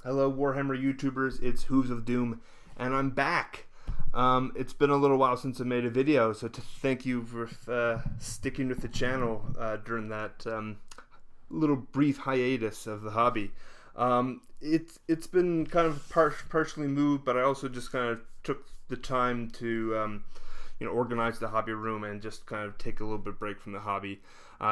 Hello, Warhammer YouTubers. It's Hooves of Doom, and I'm back. It's been a little while since I made a video, so to thank you for sticking with the channel during that little brief hiatus of the hobby. It's been kind of partially moved, but I also just kind of took the time to organize the hobby room and just kind of take a little bit of break from the hobby.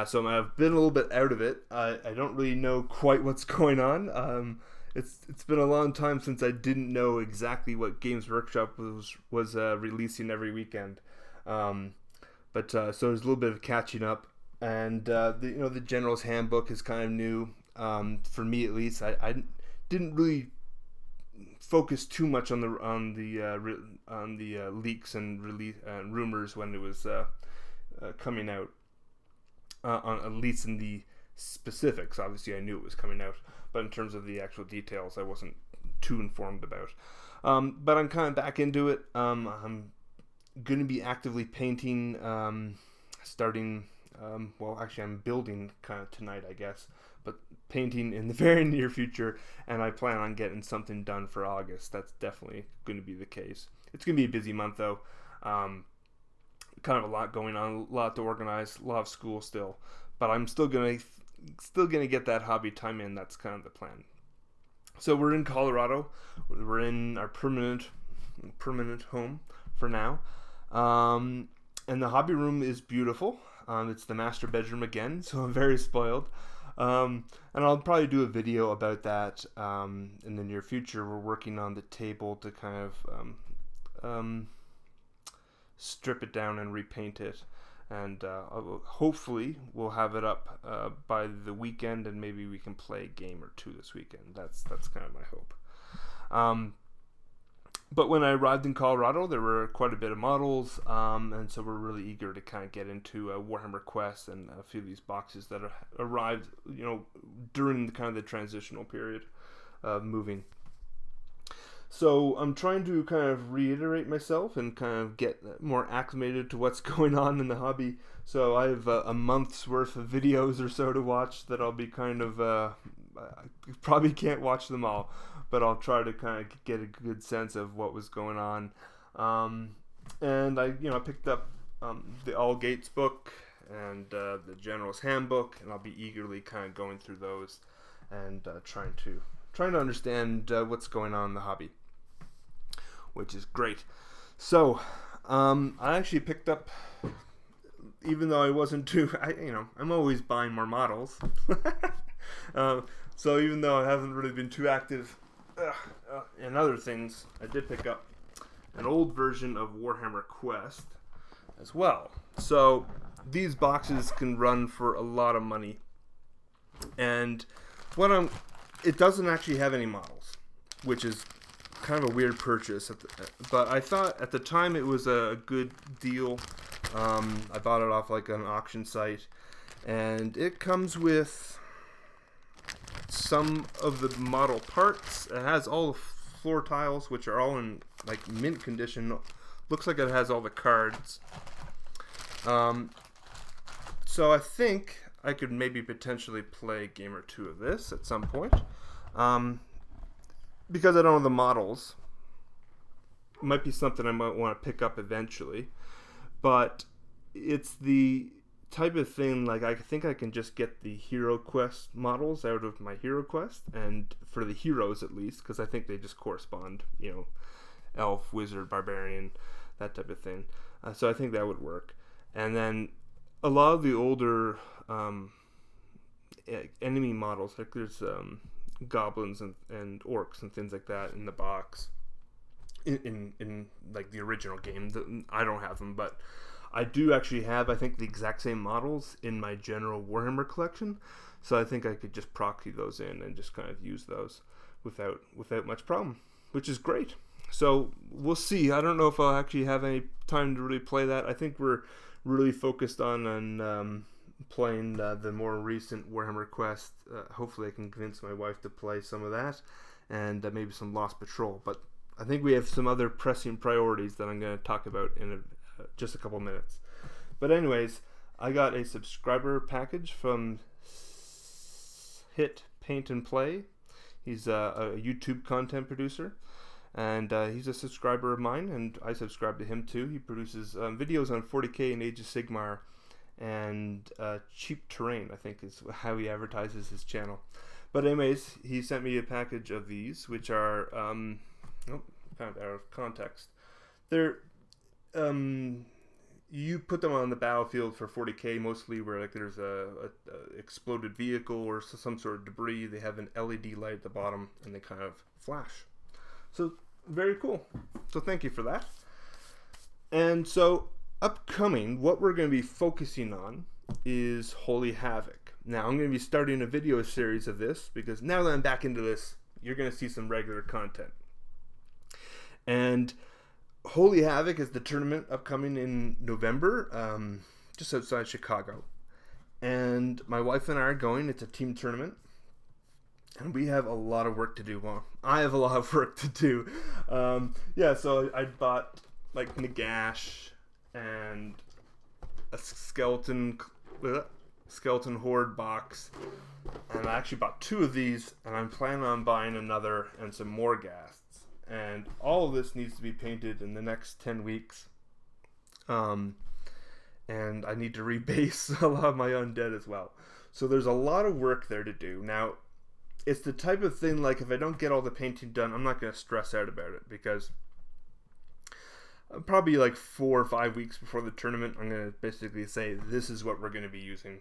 So I've been a little bit out of it. I don't really know quite what's going on. It's been a long time since I didn't know exactly what Games Workshop was releasing every weekend. But so there's a little bit of catching up, and the General's Handbook is kind of new for me at least. I didn't really focus too much on the leaks and release rumors when it was coming out. At least in the specifics, obviously I knew it was coming out, but in terms of the actual details, I wasn't too informed about. But I'm kind of back into it. I'm going to be actively painting, starting. Well, actually, I'm building kind of tonight, I guess, but painting in the very near future, and I plan on getting something done for August. That's definitely going to be the case. It's going to be a busy month, though. Kind of a lot going on, a lot to organize, a lot of school still, but I'm still gonna get that hobby time in. That's kind of the plan. So we're in Colorado. We're in our permanent home for now, and the hobby room is beautiful. It's the master bedroom again, so I'm very spoiled. And I'll probably do a video about that in the near future. We're working on the table to kind of strip it down and repaint it, and hopefully we'll have it up by the weekend, and maybe we can play a game or two this weekend. That's kind of my hope. But when I arrived in Colorado, there were quite a bit of models, and so we're really eager to kind of get into Warhammer Quest and a few of these boxes that arrived, during the transitional period of moving. So I'm trying to kind of reiterate myself and kind of get more acclimated to what's going on in the hobby. So I have a month's worth of videos or so to watch that I'll be kind of, I probably can't watch them all, but I'll try to kind of get a good sense of what was going on. And I picked up the All Gates book and the General's Handbook, and I'll be eagerly kind of going through those and trying to understand what's going on in the hobby, which is great. So I actually picked up, even though I wasn't too, I'm always buying more models. So even though I haven't really been too active in other things, I did pick up an old version of Warhammer Quest as well. So these boxes can run for a lot of money, and it doesn't actually have any models, which is kind of a weird purchase. But I thought at the time it was a good deal. I bought it off like an auction site, and it comes with some of the model parts. It has all the floor tiles, which are all in like mint condition. Looks like it has all the cards. So I think I could maybe potentially play a game or two of this at some point. Because I don't know the models. It might be something I might want to pick up eventually. But it's the type of thing, like I think I can just get the Hero Quest models out of my Hero Quest, and for the heroes at least, because I think they just correspond, elf, wizard, barbarian, that type of thing. So I think that would work. And then a lot of the older enemy models, like there's goblins and orcs and things like that in the box in like the original game. I don't have them, but I do actually have, I think, the exact same models in my general Warhammer collection, so I think I could just proxy those in and just kind of use those without much problem, which is great. So we'll see. I don't know if I'll actually have any time to really play that. I think we're really focused on playing the more recent Warhammer Quest. Hopefully I can convince my wife to play some of that, and maybe some Lost Patrol. But I think we have some other pressing priorities that I'm going to talk about in just a couple minutes. But anyways, I got a subscriber package from Hit Paint and Play. He's a YouTube content producer, and he's a subscriber of mine, and I subscribe to him too. He produces videos on 40K and Age of Sigmar and Cheap Terrain, I think is how he advertises his channel. But anyways, he sent me a package of these, which are kind of out of context. They're you put them on the battlefield for 40K mostly, where like there's a exploded vehicle or some sort of debris. They have an LED light at the bottom, and they kind of flash. So very cool. So thank you for that. And so upcoming, what we're going to be focusing on is Holy Havoc. Now I'm going to be starting a video series of this, because now that I'm back into this, you're going to see some regular content. And Holy Havoc is the tournament upcoming in November, just outside Chicago. And my wife and I are going. It's a team tournament. And we have a lot of work to do. Well, I have a lot of work to do. So I bought like Nagash and a skeleton horde box. And I actually bought 2 of these. And I'm planning on buying another and some more gas. And all of this needs to be painted in the next 10 weeks. And I need to rebase a lot of my undead as well. So there's a lot of work there to do. Now, it's the type of thing, like, if I don't get all the painting done, I'm not going to stress out about it, because probably like 4 or 5 weeks before the tournament, I'm going to basically say, this is what we're going to be using.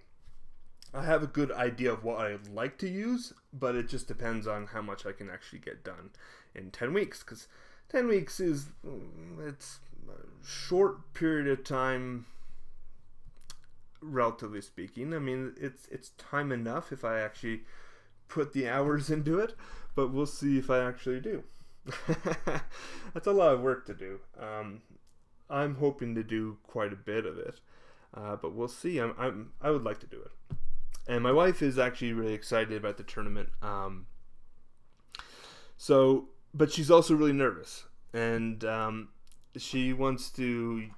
I have a good idea of what I'd like to use, but it just depends on how much I can actually get done in 10 weeks, because 10 weeks it's a short period of time, relatively speaking. I mean, it's time enough if I actually put the hours into it, but we'll see if I actually do. That's a lot of work to do. I'm hoping to do quite a bit of it, but we'll see. I would like to do it. And my wife is actually really excited about the tournament. But she's also really nervous, and she wants to.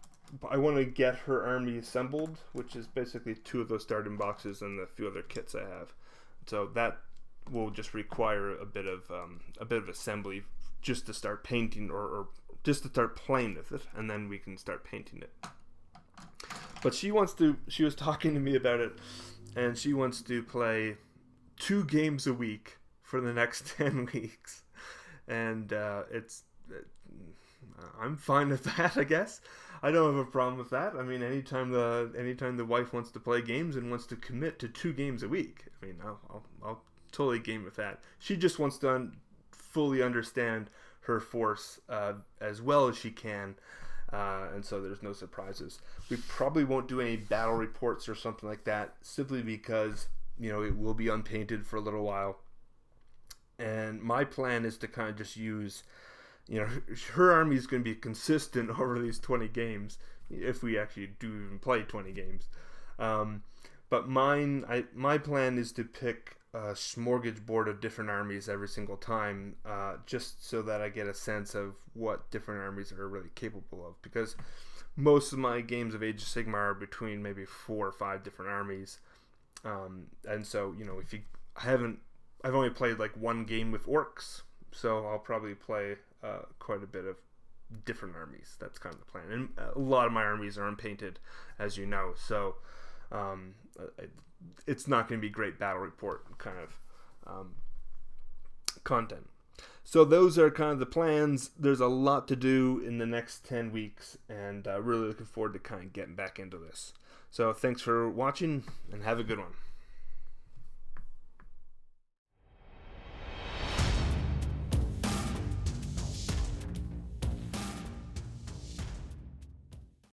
I want to get her army assembled, which is basically 2 of those starting boxes and a few other kits I have. So that will just require a bit of assembly just to start painting, or just to start playing with it, and then we can start painting it. But she wants to. She was talking to me about it. And she wants to play 2 games a week for the next 10 weeks. And I'm fine with that, I guess. I don't have a problem with that. I mean, anytime the wife wants to play games and wants to commit to 2 games a week, I mean, I'll totally game with that. She just wants to fully understand her force as well as she can. And so there's no surprises. We probably won't do any battle reports or something like that, simply because, it will be unpainted for a little while. And my plan is to kind of just use, her army is going to be consistent over these 20 games, if we actually do even play 20 games. But my plan is to pick a smorgasbord of different armies every single time, just so that I get a sense of what different armies are really capable of. Because most of my games of Age of Sigmar are between maybe 4 or 5 different armies, and so I've only played like 1 game with orcs, so I'll probably play quite a bit of different armies. That's kind of the plan, and a lot of my armies are unpainted, as you know, so it's not going to be great battle report kind of content. So those are kind of the plans. There's a lot to do in the next 10 weeks, and really looking forward to kind of getting back into this. So thanks for watching, and have a good one.